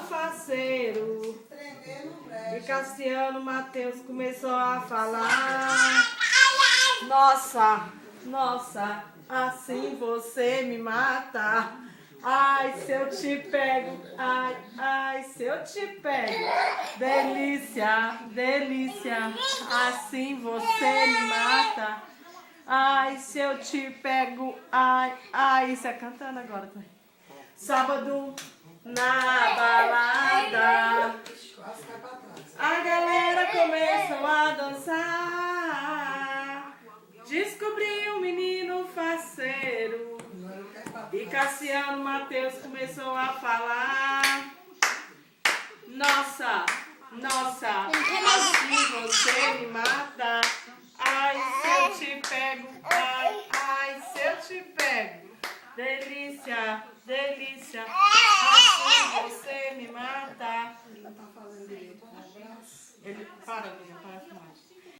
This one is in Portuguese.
faceiro. E Cassiano Mateus começou a falar: Nossa, nossa, assim você me mata. Ai, se eu te pego, ai, ai, se eu te pego. Delícia, delícia, assim você me mata. Ai, se eu te pego, ai, ai, isso é cantando agora, tá? Sábado na balada, a galera começou a dançar. Descobri um menino faceiro e Cassiano Mateus começou a falar: Nossa, nossa, assim você me mata. Ai, se eu te pego, ai, ai, se eu te pego. Delícia, delícia, assim você me mata. Ele tá fazendo um abraço. Ele para, amiga, para de filmar.